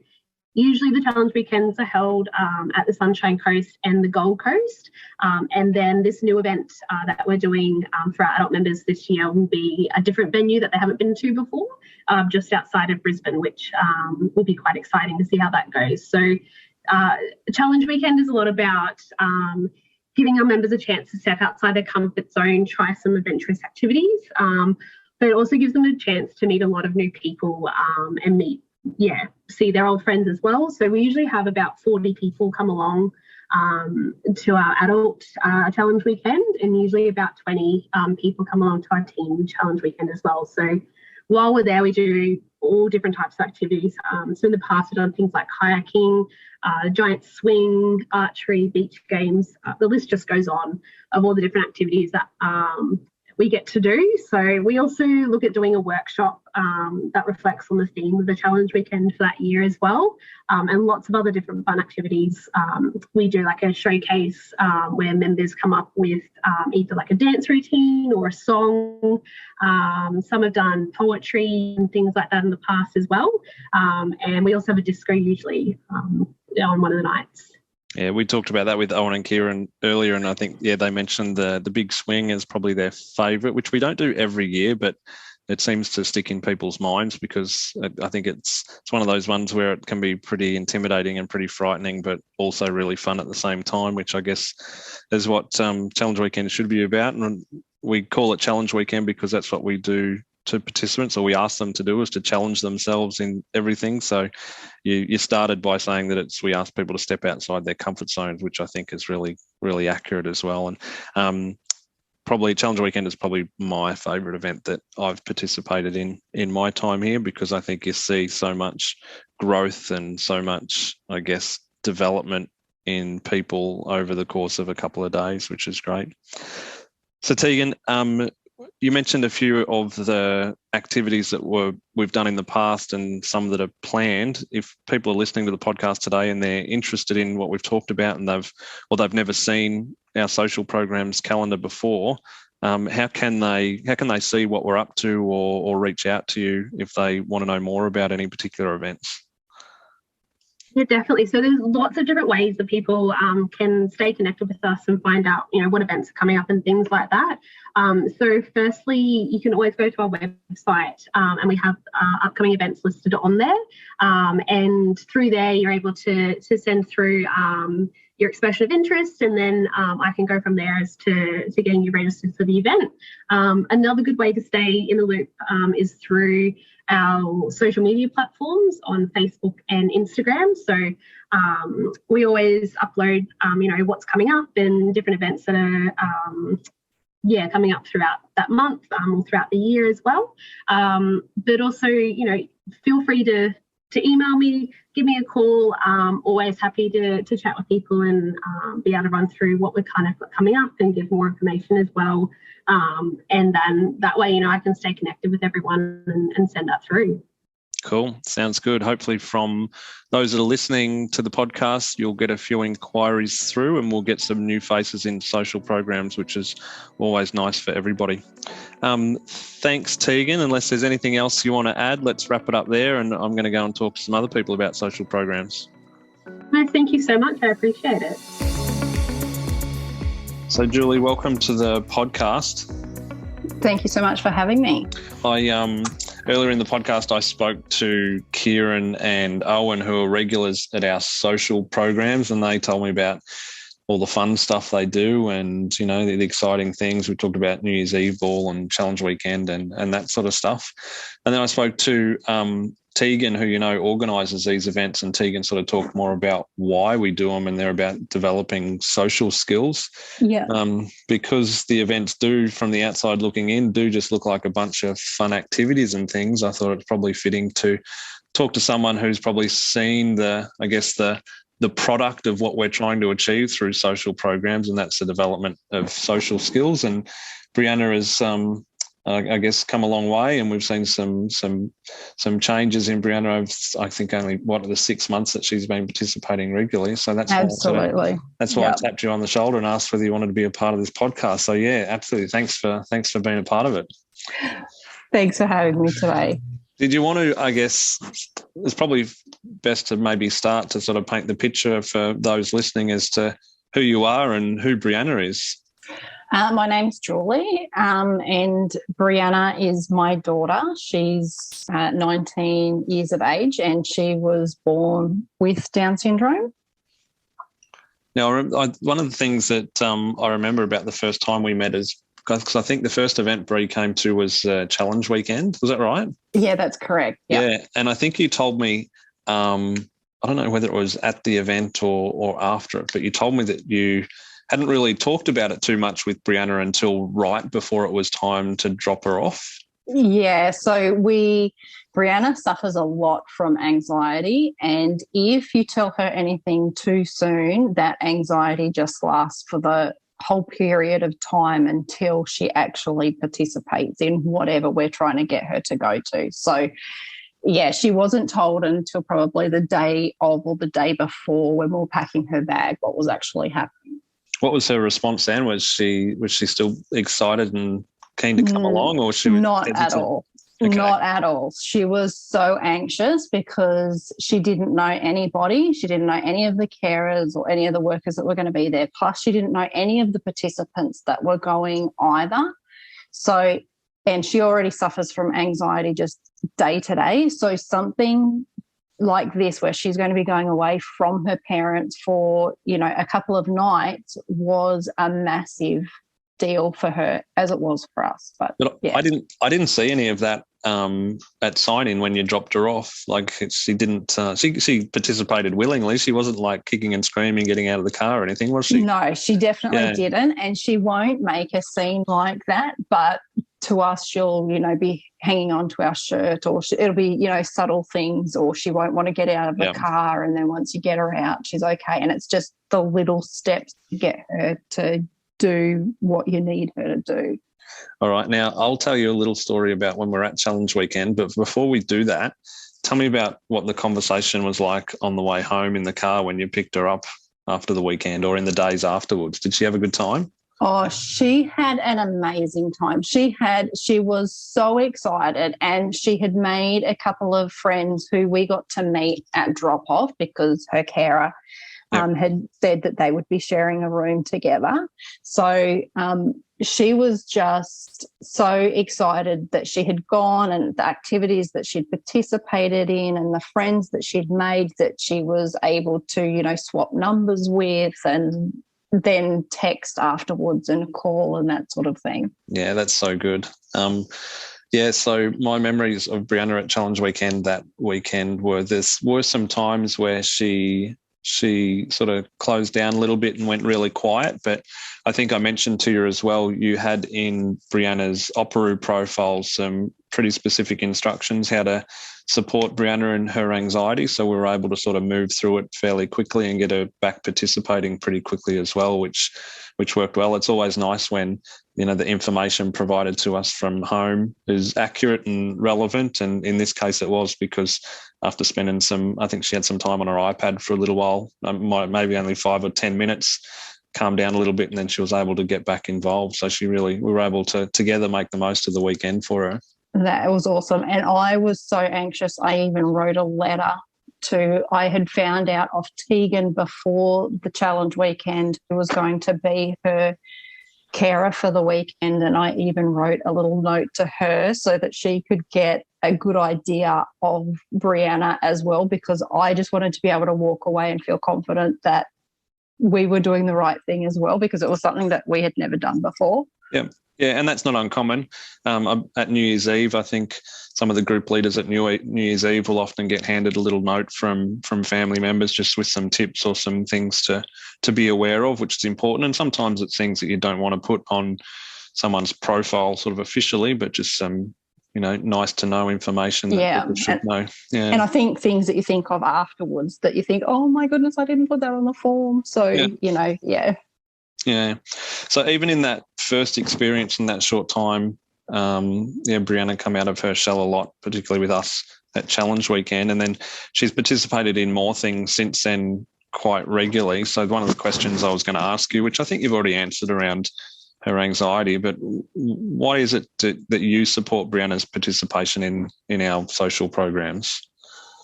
Speaker 6: usually the Challenge Weekends are held at the Sunshine Coast and the Gold Coast. And then this new event that we're doing for our adult members this year will be a different venue that they haven't been to before, just outside of Brisbane, which will be quite exciting to see how that goes. So Challenge Weekend is a lot about giving our members a chance to step outside their comfort zone, try some adventurous activities, but it also gives them a chance to meet a lot of new people and see their old friends as well. So we usually have about 40 people come along to our adult Challenge Weekend, and usually about 20 people come along to our teen Challenge Weekend as well. So while we're there, we do all different types of activities. So in the past, we've done things like kayaking, giant swing, archery, beach games. The list just goes on of all the different activities that we get to do. So we also look at doing a workshop that reflects on the theme of the challenge weekend for that year as well, and lots of other different fun activities. We do like a showcase where members come up with either like a dance routine or a song. Some have done poetry and things like that in the past as well. And we also have a disco usually on one of the nights.
Speaker 3: Yeah, we talked about that with Eoin and Kirrin earlier, and I think, they mentioned the big swing as probably their favourite, which we don't do every year, but it seems to stick in people's minds because I think it's one of those ones where it can be pretty intimidating and pretty frightening, but also really fun at the same time, which I guess is what Challenge Weekend should be about. And we call it Challenge Weekend because that's what we do to participants, or we ask them to do, is to challenge themselves in everything. So you started by saying that we ask people to step outside their comfort zones, which I think is really, really accurate as well. And probably Challenge Weekend is probably my favourite event that I've participated in my time here, because I think you see so much growth and so much, I guess, development in people over the course of a couple of days, which is great. So Teagan, you mentioned a few of the activities that we've done in the past and some that are planned. If people are listening to the podcast today and they're interested in what we've talked about and they've never seen our social programs calendar before, how can they see what we're up to or reach out to you if they want to know more about any particular events?
Speaker 6: Yeah, definitely. So there's lots of different ways that people can stay connected with us and find out, what events are coming up and things like that. So firstly, you can always go to our website and we have upcoming events listed on there. And through there, you're able to send through your expression of interest, and then I can go from there as to getting you registered for the event. Another good way to stay in the loop is through our social media platforms on Facebook and Instagram. So we always upload, what's coming up and different events that are coming up throughout that month or throughout the year as well. But also, feel free to email me, give me a call. Always happy to chat with people and be able to run through what we're kind of got coming up and give more information as well. And then that way, I can stay connected with everyone and send that through.
Speaker 3: Cool. Sounds good. Hopefully from those that are listening to the podcast, you'll get a few inquiries through and we'll get some new faces in social programs, which is always nice for everybody. Thanks, Teagan. Unless there's anything else you want to add, let's wrap it up there, and I'm going to go and talk to some other people about social programs.
Speaker 6: No, thank you so much. I appreciate it.
Speaker 3: So, Julie, welcome to the podcast.
Speaker 7: Thank you so much for having me.
Speaker 3: Earlier in the podcast, I spoke to Kirrin and Eoin, who are regulars at our social programs, and they told me about all the fun stuff they do and, the exciting things. We talked about New Year's Eve ball and Challenge Weekend and that sort of stuff. And then I spoke to Teagan, who, organises these events, and Teagan sort of talked more about why we do them, and they're about developing social skills.
Speaker 7: Yeah.
Speaker 3: Because the events do, from the outside looking in, do just look like a bunch of fun activities and things. I thought it's probably fitting to talk to someone who's probably seen the product of what we're trying to achieve through social programs, and that's the development of social skills. And Brianna has come a long way, and we've seen some changes in Brianna over, I think, only the 6 months that she's been participating regularly. So that's
Speaker 7: absolutely
Speaker 3: why I tapped you on the shoulder and asked whether you wanted to be a part of this podcast. So yeah, absolutely. Thanks for being a part of it.
Speaker 7: Thanks for having me today.
Speaker 3: Did you want to, I guess, it's probably best to maybe start to sort of paint the picture for those listening as to who you are and who Brianna is?
Speaker 7: My name's Julie, and Brianna is my daughter. She's 19 years of age, and she was born with Down syndrome.
Speaker 3: Now, one of the things that I remember about the first time we met is, because I think the first event Bri came to was Challenge Weekend. Was that right?
Speaker 7: Yeah, that's correct. Yep.
Speaker 3: Yeah, and I think you told me, I don't know whether it was at the event or after it, but you told me that you hadn't really talked about it too much with Brianna until right before it was time to drop her off.
Speaker 7: Yeah, so Brianna suffers a lot from anxiety, and if you tell her anything too soon, that anxiety just lasts for the whole period of time until she actually participates in whatever we're trying to get her to go to. So, yeah, she wasn't told until probably the day of or the day before when we were packing her bag what was actually happening.
Speaker 3: What was her response then? Was she still excited and keen to come along, or was she
Speaker 7: not
Speaker 3: hesitant?
Speaker 7: at all?
Speaker 3: Okay.
Speaker 7: Not at all. She was so anxious because she didn't know anybody. She didn't know any of the carers or any of the workers that were going to be there. Plus, she didn't know any of the participants that were going either. So, and she already suffers from anxiety just day to day. So something like this, where she's going to be going away from her parents for, a couple of nights, was a massive deal for her, as it was for us. But yeah.
Speaker 3: I didn't see any of that at sign-in when you dropped her off. Like, she didn't. She participated willingly. She wasn't like kicking and screaming, getting out of the car or anything, was she?
Speaker 7: No, she definitely didn't, and she won't make a scene like that. But to us, she'll be hanging on to our shirt, or it'll be subtle things, or she won't want to get out of the car, and then once you get her out, she's okay. And it's just the little steps to get her to do what you need her to do.
Speaker 3: All right. Now, I'll tell you a little story about when we're at Challenge Weekend, but before we do that, tell me about what the conversation was like on the way home in the car when you picked her up after the weekend, or in the days afterwards. Did she have a good time?
Speaker 7: Oh, she had an amazing time. She was so excited, and she had made a couple of friends who we got to meet at drop-off because her carer had said that they would be sharing a room together. So she was just so excited that she had gone, and the activities that she'd participated in and the friends that she'd made, that she was able to, swap numbers with and then text afterwards and call and that sort of thing. Yeah,
Speaker 3: that's so good. So my memories of Brianna at Challenge Weekend that weekend were some times where she sort of closed down a little bit and went really quiet. But I think I mentioned to you as well, you had in Brianna's Operu profile some pretty specific instructions how to support Brianna and her anxiety. So we were able to sort of move through it fairly quickly and get her back participating pretty quickly as well, which worked well. It's always nice when, the information provided to us from home is accurate and relevant. And in this case it was, because after spending I think she had some time on her iPad for a little while, maybe only 5 or 10 minutes, calmed down a little bit, and then she was able to get back involved. So we were able to together make the most of the weekend for her.
Speaker 7: That was awesome. And I was so anxious, I even wrote a letter I had found out off Teagan before the Challenge Weekend who was going to be her carer for the weekend, and I even wrote a little note to her so that she could get a good idea of Brianna as well, because I just wanted to be able to walk away and feel confident that we were doing the right thing as well, because it was something that we had never done before.
Speaker 3: Yeah, and that's not uncommon. At New Year's Eve, I think some of the group leaders at New Year's Eve will often get handed a little note from family members just with some tips or some things to be aware of, which is important. And sometimes it's things that you don't want to put on someone's profile sort of officially, but just some, nice to know information that people should know. Yeah.
Speaker 7: And I think things that you think of afterwards that you think, oh, my goodness, I didn't put that on the form. So,
Speaker 3: Yeah. So even in that first experience in that short time, Brianna come out of her shell a lot, particularly with us at Challenge Weekend. And then she's participated in more things since then quite regularly. So one of the questions I was going to ask you, which I think you've already answered around her anxiety, but why is it that you support Brianna's participation in our social programs?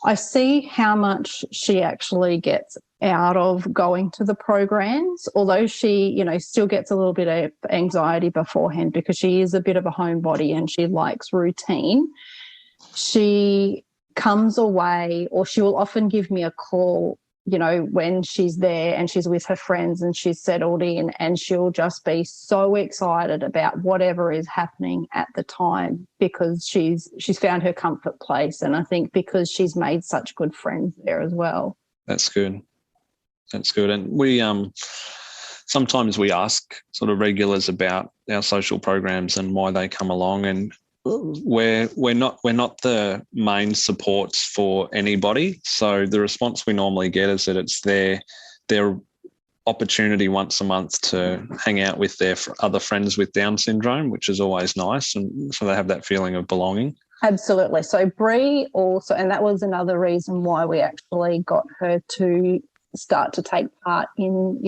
Speaker 7: I see how much she actually gets out of going to the programs, although she, still gets a little bit of anxiety beforehand because she is a bit of a homebody and she likes routine. She comes away, or she will often give me a call, when she's there and she's with her friends and she's settled in, and she'll just be so excited about whatever is happening at the time because she's found her comfort place. And I think because she's made such good friends there as well. That's good.
Speaker 3: And we sometimes we ask sort of regulars about our social programs and why they come along, and we're not the main supports for anybody. So the response we normally get is that it's their opportunity once a month to hang out with their other friends with Down syndrome, which is always nice, and so they have that feeling of belonging.
Speaker 7: Absolutely. So Bree also, and that was another reason why we actually got her to start to take part in,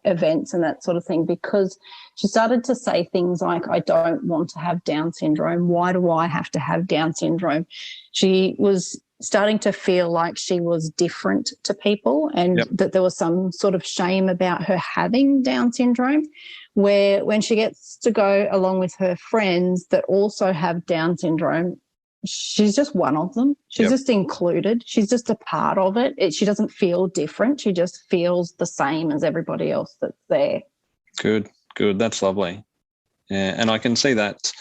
Speaker 7: events and that sort of thing, because she started to say things like, I don't want to have Down syndrome. Why do I have to have Down syndrome? She was starting to feel like she was different to people, and that there was some sort of shame about her having Down syndrome, where when she gets to go along with her friends that also have Down syndrome, she's just one of them. She's just included. She's just a part of it. She doesn't feel different. She just feels the same as everybody else that's there.
Speaker 3: Good. That's lovely. Yeah, and I can see that,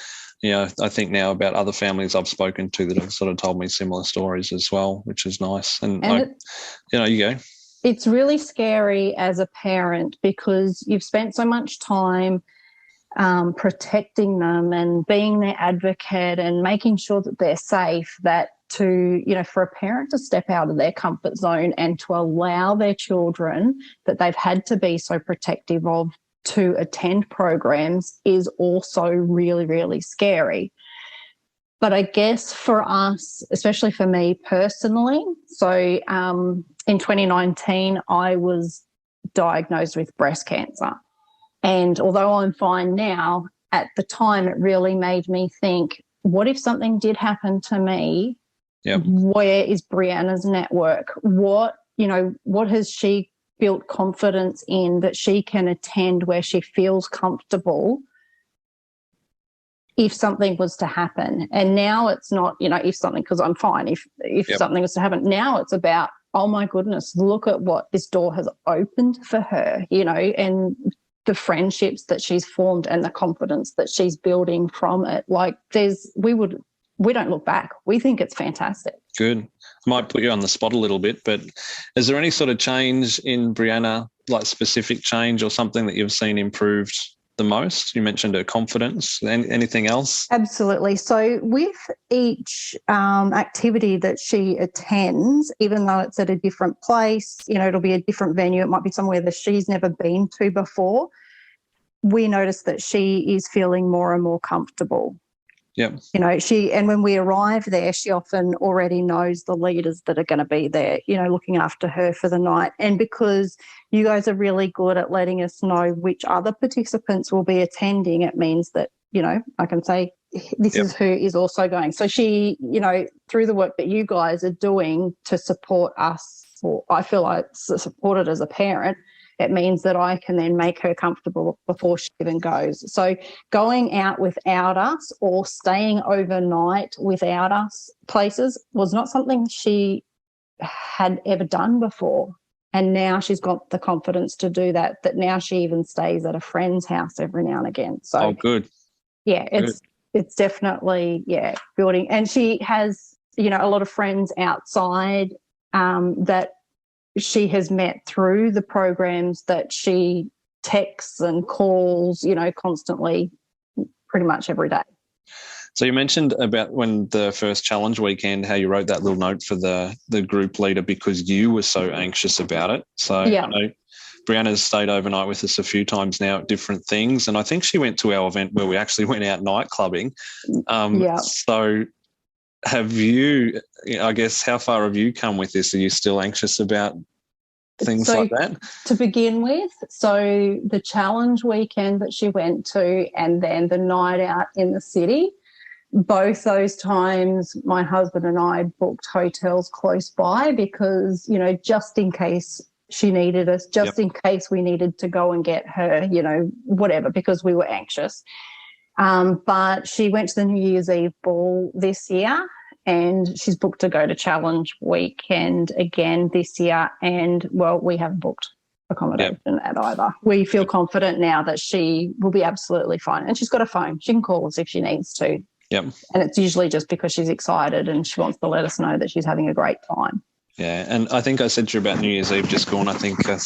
Speaker 3: I think now about other families I've spoken to that have sort of told me similar stories as well, which is nice. And you go.
Speaker 7: It's really scary as a parent because you've spent so much time protecting them and being their advocate and making sure that they're safe, that for a parent to step out of their comfort zone and to allow their children that they've had to be so protective of to attend programs is also really, really scary. But I guess for us, especially for me personally, so in 2019, I was diagnosed with breast cancer. And although I'm fine now, at the time it really made me think, what if something did happen to me? Where is Brianna's network? What has she built confidence in that she can attend where she feels comfortable if something was to happen? And now it's not, if something, because I'm fine. If something was to happen, now it's about, oh my goodness, look at what this door has opened for her, and the friendships that she's formed and the confidence that she's building from it. Like we don't look back. We think it's fantastic.
Speaker 3: Good. I might put you on the spot a little bit, but is there any sort of change in Brianna, like specific change or something that you've seen improved the most? You mentioned her confidence. Anything else?
Speaker 7: Absolutely. So with each activity that she attends, even though it's at a different place, it'll be a different venue. It might be somewhere that she's never been to before. We notice that she is feeling more and more comfortable.
Speaker 3: Yep.
Speaker 7: And when we arrive there, she often already knows the leaders that are going to be there, looking after her for the night. And because you guys are really good at letting us know which other participants will be attending, it means that, I can say this is who is also going. So she, through the work that you guys are doing to support us, or I feel like supported as a parent, it means that I can then make her comfortable before she even goes. So going out without us or staying overnight without us places was not something she had ever done before. And now she's got the confidence to do that now she even stays at a friend's house every now and again. So
Speaker 3: good.
Speaker 7: Yeah, it's definitely, building. And she has, a lot of friends outside that she has met through the programs that she texts and calls, constantly, pretty much every day.
Speaker 3: So you mentioned about when the first challenge weekend, how you wrote that little note for the group leader because you were so anxious about it. So I know Brianna's stayed overnight with us a few times now at different things. And I think she went to our event where we actually went out night clubbing. So have you, I guess, how far have you come with this? Are you still anxious about things like that?
Speaker 7: To begin with, so the challenge weekend that she went to and then the night out in the city, both those times my husband and I booked hotels close by because, just in case she needed us, just in case we needed to go and get her, whatever, because we were anxious. But she went to the New Year's Eve ball this year and she's booked to go to Challenge Weekend again this year. And, well, we haven't booked accommodation at either. We feel confident now that she will be absolutely fine. And she's got a phone. She can call us if she needs to.
Speaker 3: Yep.
Speaker 7: And it's usually just because she's excited and she wants to let us know that she's having a great time.
Speaker 3: Yeah, and I think I said to you about New Year's Eve just gone. I think that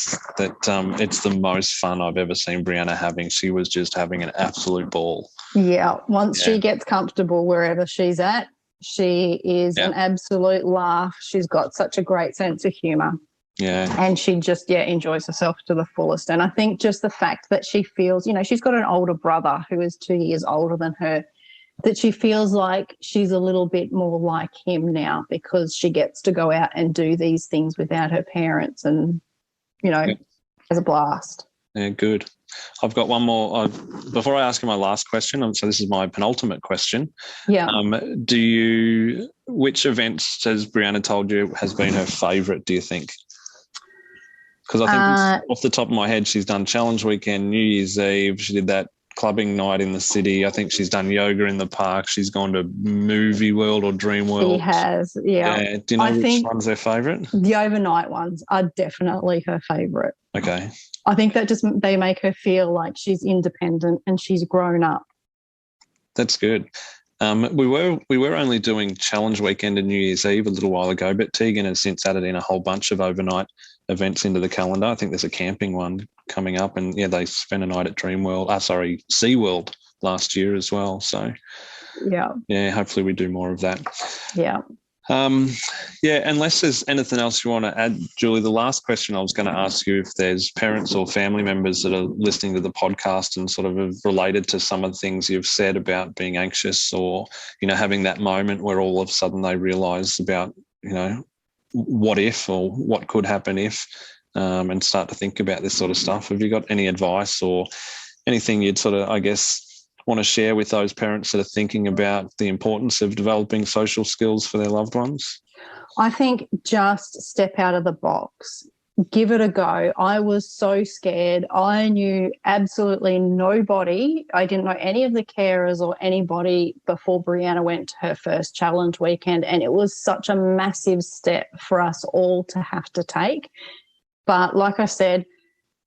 Speaker 3: it's the most fun I've ever seen Brianna having. She was just having an absolute ball. Yeah, once she gets comfortable wherever she's at, she is an absolute laugh. She's got such a great sense of humour. Yeah.
Speaker 7: And she just, enjoys herself to the fullest. And I think just the fact that she feels, she's got an older brother who is 2 years older than her, that she feels like she's a little bit more like him now because she gets to go out and do these things without her parents and, has a blast.
Speaker 3: Yeah, good. I've got one more. Before I ask you my last question, so this is my penultimate question.
Speaker 7: Yeah.
Speaker 3: Which events has Brianna told you has been her favourite, do you think? Because I think off the top of my head, she's done Challenge Weekend, New Year's Eve. She did that clubbing night in the city. I think she's done yoga in the park. She's gone to Movie World or Dream World.
Speaker 7: She has, yeah.
Speaker 3: Do you know which one's her favourite?
Speaker 7: The overnight ones are definitely her favourite.
Speaker 3: Okay.
Speaker 7: I think that they make her feel like she's independent and she's grown up.
Speaker 3: That's good. We were only doing Challenge Weekend and New Year's Eve a little while ago, but Teagan has since added in a whole bunch of overnight events into the calendar. I think there's a camping one coming up, and they spent a night at SeaWorld last year as well. So hopefully we do more of that.
Speaker 7: Yeah.
Speaker 3: Unless there's anything else you want to add, Julie, the last question I was going to ask you, if there's parents or family members that are listening to the podcast and sort of have related to some of the things you've said about being anxious or, having that moment where all of a sudden they realise about, what if or what could happen if, and start to think about this sort of stuff. Have you got any advice or anything you'd sort of, I guess, want to share with those parents that are thinking about the importance of developing social skills for their loved ones?
Speaker 7: I think just step out of the box. Give it a go. I was so scared. I knew absolutely nobody. I didn't know any of the carers or anybody before Brianna went to her first Challenge Weekend, and it was such a massive step for us all to have to take. But like I said,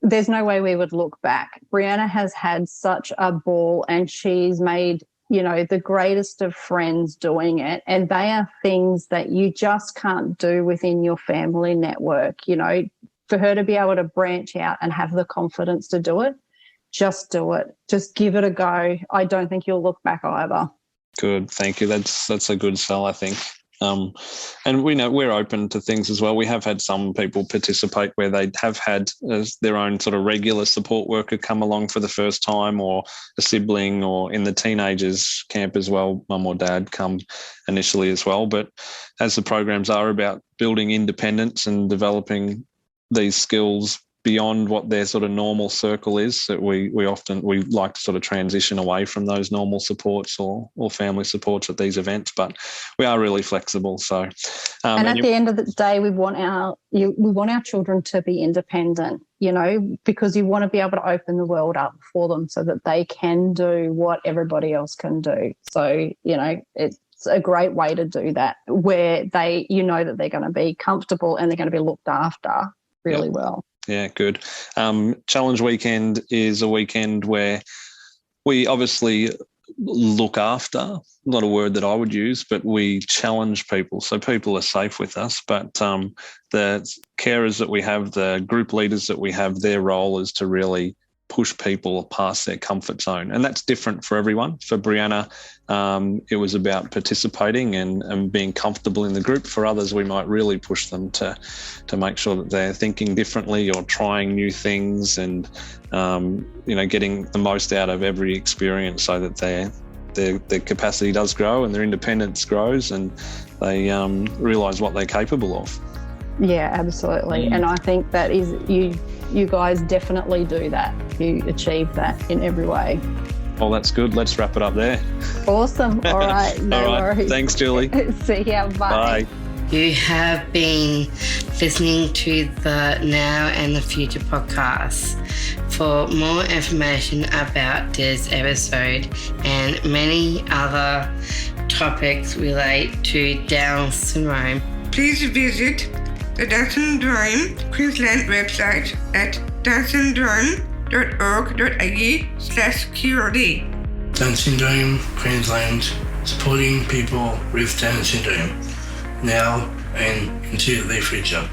Speaker 7: there's no way we would look back. Brianna has had such a ball and she's made, the greatest of friends doing it. And they are things that you just can't do within your family network. For her to be able to branch out and have the confidence to do it, just do it. Just give it a go. I don't think you'll look back either. Good.
Speaker 3: Thank you. That's a good sell, I think. And we know we're open to things as well. We have had some people participate where they have had their own sort of regular support worker come along for the first time, or a sibling, or in the teenagers camp as well, mum or dad come initially as well. But as the programs are about building independence and developing these skills beyond what their sort of normal circle is, that we like to sort of transition away from those normal supports or family supports at these events, but we are really flexible. So,
Speaker 7: and at the end of the day, we want our children to be independent, because you want to be able to open the world up for them so that they can do what everybody else can do. So, it's a great way to do that, where they, that they're going to be comfortable and they're going to be looked after really well.
Speaker 3: Yeah, good. Challenge Weekend is a weekend where we obviously look after, not a word that I would use, but we challenge people. So people are safe with us, but the carers that we have, the group leaders that we have, their role is to really push people past their comfort zone. And that's different for everyone. For Brianna, it was about participating and being comfortable in the group. For others, we might really push them to make sure that they're thinking differently or trying new things and, getting the most out of every experience so that their capacity does grow and their independence grows and they realise what they're capable of.
Speaker 7: Yeah, absolutely. And I think that is you guys definitely do that. You achieve that in every way.
Speaker 3: Well, that's good. Let's wrap it up there.
Speaker 7: Awesome. All right. No worries.
Speaker 3: Thanks, Julie.
Speaker 7: See ya. Bye.
Speaker 3: Bye.
Speaker 1: You have been listening to the Now and the Future podcast. For more information about this episode and many other topics relate to Down syndrome,
Speaker 2: please visit the Down Syndrome Queensland website at downsyndrome.org.au/QOD.
Speaker 8: Down Syndrome Queensland, supporting people with Down syndrome now and into the future.